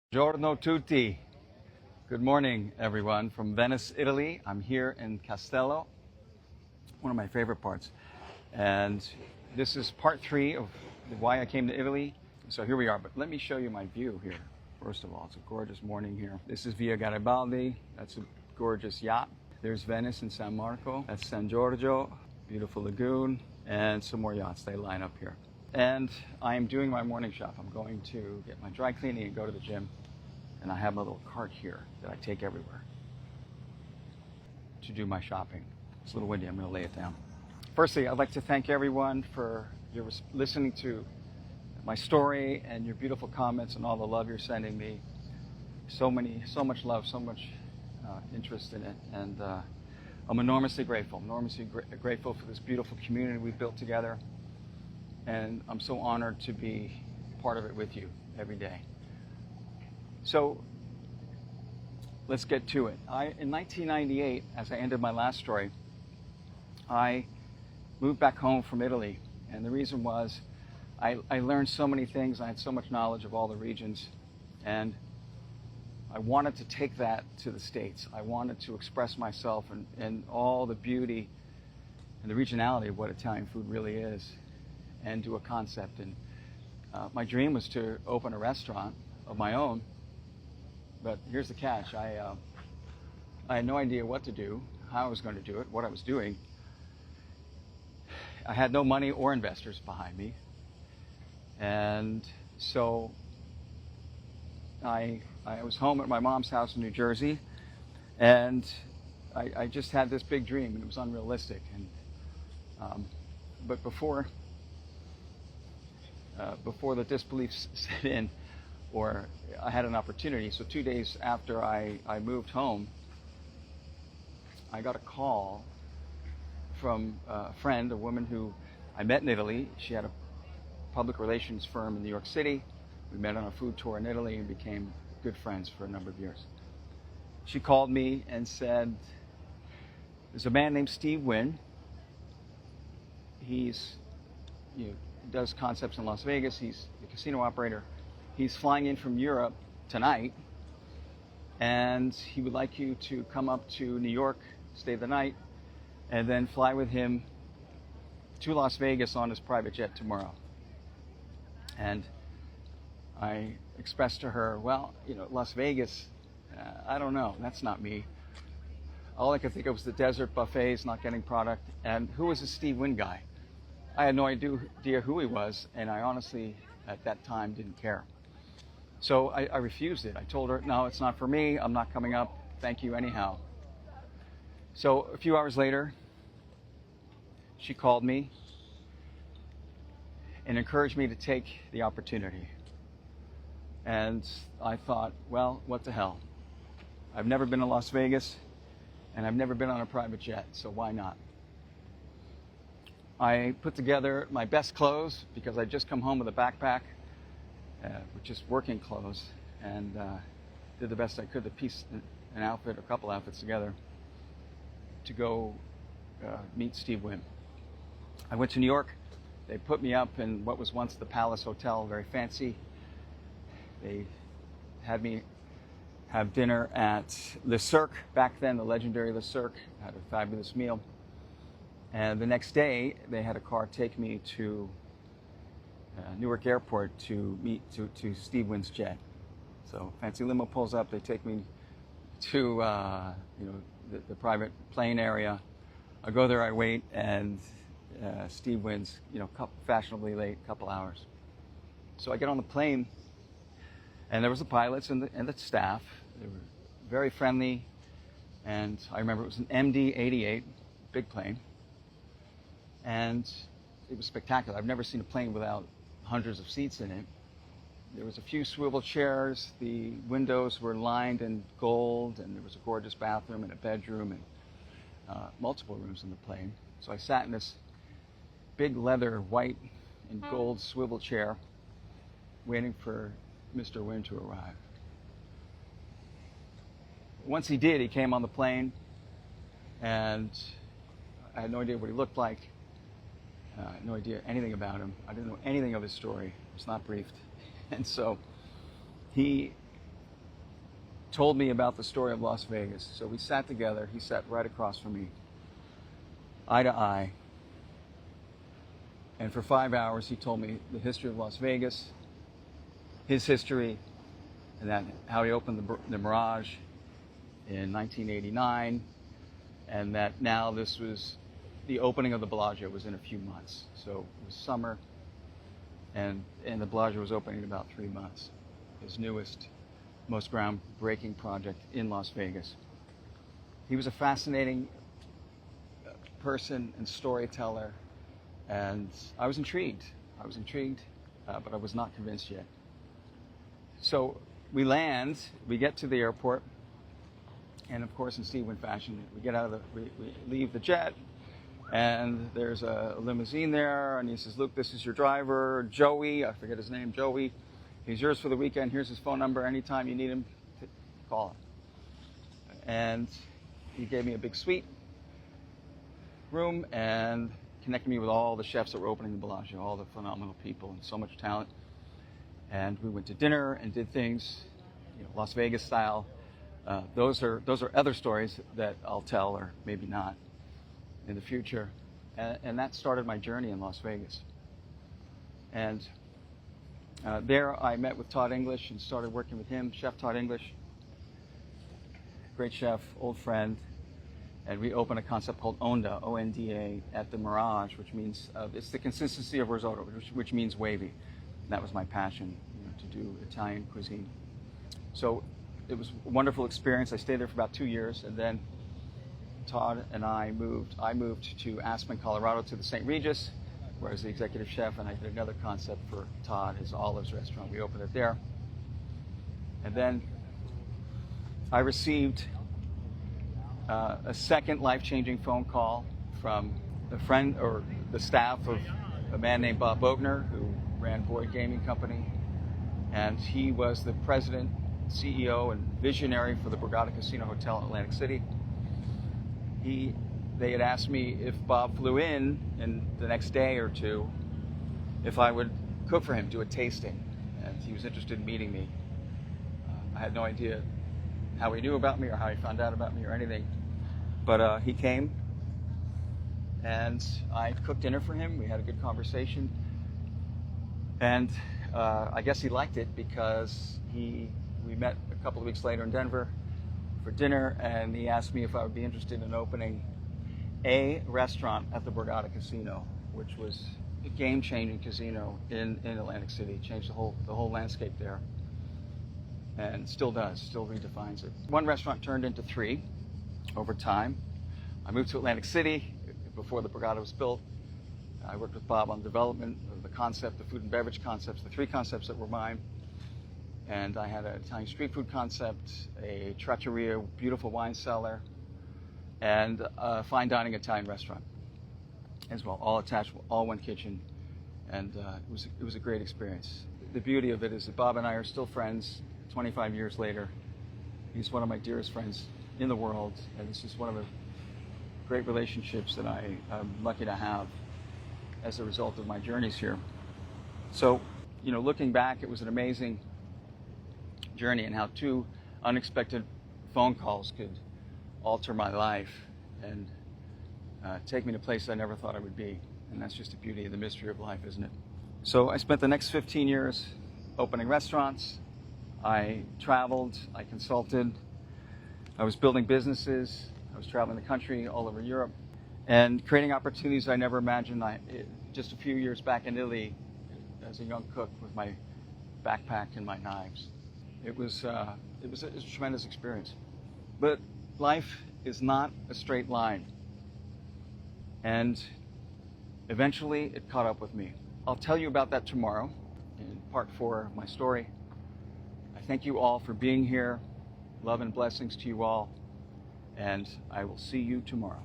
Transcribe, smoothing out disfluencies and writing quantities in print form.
Buongiorno tutti. Good morning, everyone. From Venice, Italy. I'm here in Castello, one of my favorite parts. And this is part 3 of why I came to Italy. So here we are. But let me show you my view here. First of all, it's a gorgeous morning here. This is Via Garibaldi. That's a gorgeous yacht. There's Venice and San Marco. That's San Giorgio, beautiful lagoon, and some more yachts. They line up here. And I am doing my morning shop. I'm going to get my dry cleaning and go to the gym. And I have my little cart here that I take everywhere to do my shopping. It's a little windy. I'm going to lay it down. Firstly, I'd like to thank everyone for your listening to my story and your beautiful comments and all the love you're sending me. So much love, so much interest in it. And I'm enormously grateful for this beautiful community we've built together. And I'm so honored to be part of it with you every day. So let's get to it. In 1998, as I ended my last story, I moved back home from Italy. And the reason was I learned so many things. I had so much knowledge of all the regions. And I wanted to take that to the States. I wanted to express myself and all the beauty and the regionality of what Italian food really is, and do a concept. And my dream was to open a restaurant of my own, but here's the catch. I had no idea what to do, how I was going to do it, what I was doing. I had no money or investors behind me, and so I was home at my mom's house in New Jersey, and I just had this big dream, and it was unrealistic. And but before the disbelief set in, or I had an opportunity. So 2 days after I moved home, I got a call from a friend, a woman who I met in Italy. She had a public relations firm in New York City. We met on a food tour in Italy and became good friends for a number of years. She called me and said, there's a man named Steve Wynn. He's does concepts in Las Vegas. He's a casino operator. He's flying in from Europe tonight, and he would like you to come up to New York, stay the night, and then fly with him to Las Vegas on his private jet tomorrow. And I expressed to her, well, Las Vegas, I don't know. That's not me. All I could think of was the desert buffets, not getting product. And who was this Steve Wynn guy? I had no idea who he was, and I honestly, at that time, didn't care. So I refused it. I told her, no, it's not for me. I'm not coming up. Thank you anyhow. So a few hours later, she called me and encouraged me to take the opportunity. And I thought, well, what the hell? I've never been to Las Vegas, and I've never been on a private jet, so why not? I put together my best clothes because I'd just come home with a backpack, with just working clothes, and did the best I could to piece an outfit, a couple outfits together to go meet Steve Wynn. I went to New York. They put me up in what was once the Palace Hotel, very fancy. They had me have dinner at Le Cirque, back then the legendary Le Cirque. Had a fabulous meal. And the next day, they had a car take me to Newark Airport to meet to Steve Wynn's jet. So fancy limo pulls up. They take me to the private plane area. I go there. I wait, and Steve Wynn's fashionably late, couple hours. So I get on the plane, and there was the pilots and the staff. They were very friendly, and I remember it was an MD-88, big plane. And it was spectacular. I've never seen a plane without hundreds of seats in it. There was a few swivel chairs. The windows were lined in gold, and there was a gorgeous bathroom and a bedroom and multiple rooms in the plane. So I sat in this big leather white and gold swivel chair waiting for Mr. Wynn to arrive. Once he did, he came on the plane, and I had no idea what he looked like. No idea anything about him. I didn't know anything of his story. It was not briefed. And so he told me about the story of Las Vegas. So we sat together. He sat right across from me, eye to eye. And for 5 hours, he told me the history of Las Vegas, his history, and that how he opened the Mirage in 1989, and that now this was the opening of the Bellagio was in a few months. So it was summer, and the Bellagio was opening in about 3 months. His newest, most groundbreaking project in Las Vegas. He was a fascinating person and storyteller, and I was intrigued. But I was not convinced yet. So we land, we get to the airport, and of course, in Steven fashion, we leave the jet, and there's a limousine there, and he says, "Luke, this is your driver, Joey." I forget his name, Joey. He's yours for the weekend. Here's his phone number. Anytime you need him, call him. And he gave me a big suite room and connected me with all the chefs that were opening the Bellagio, all the phenomenal people and so much talent. And we went to dinner and did things, Las Vegas style. Those are other stories that I'll tell, or maybe not, in the future. And that started my journey in Las Vegas. And there I met with Todd English and started working with him, Chef Todd English. Great chef, old friend. And we opened a concept called Onda, O-N-D-A, at the Mirage, which means, it's the consistency of risotto, which means wavy. And that was my passion, to do Italian cuisine. So it was a wonderful experience. I stayed there for about 2 years, and then Todd and I moved to Aspen, Colorado, to the St. Regis, where I was the executive chef, and I did another concept for Todd, his Olives restaurant. We opened it there. And then I received a second life-changing phone call from a friend or the staff of a man named Bob Bogner, who ran Boyd Gaming Company, and he was the president, CEO, and visionary for the Borgata Casino Hotel in Atlantic City. They had asked me if Bob flew in the next day or two, if I would cook for him, do a tasting, and he was interested in meeting me. I had no idea how he knew about me or how he found out about me or anything, but he came, and I cooked dinner for him. We had a good conversation, and I guess he liked it because we met a couple of weeks later in Denver for dinner, and he asked me if I would be interested in opening a restaurant at the Borgata Casino, which was a game-changing casino in Atlantic City. Changed the whole landscape there, and still does, still redefines it. One restaurant turned into 3 over time. I moved to Atlantic City before the Borgata was built. I worked with Bob on the development of the concept, the food and beverage concepts, the 3 concepts that were mine. And I had an Italian street food concept, a trattoria, beautiful wine cellar, and a fine dining Italian restaurant as well, all attached, all one kitchen. And it was a great experience. The beauty of it is that Bob and I are still friends 25 years later. He's one of my dearest friends in the world, and it's just one of the great relationships that I'm lucky to have as a result of my journeys here. So, looking back, it was an amazing journey, and how 2 unexpected phone calls could alter my life and take me to places I never thought I would be. And that's just the beauty and the mystery of life, isn't it? So I spent the next 15 years opening restaurants. I traveled, I consulted, I was building businesses, I was traveling the country, all over Europe, and creating opportunities I never imagined. Just a few years back in Italy, as a young cook with my backpack and my knives. It was a tremendous experience. But life is not a straight line. And eventually it caught up with me. I'll tell you about that tomorrow in part 4 of my story. I thank you all for being here. Love and blessings to you all. And I will see you tomorrow.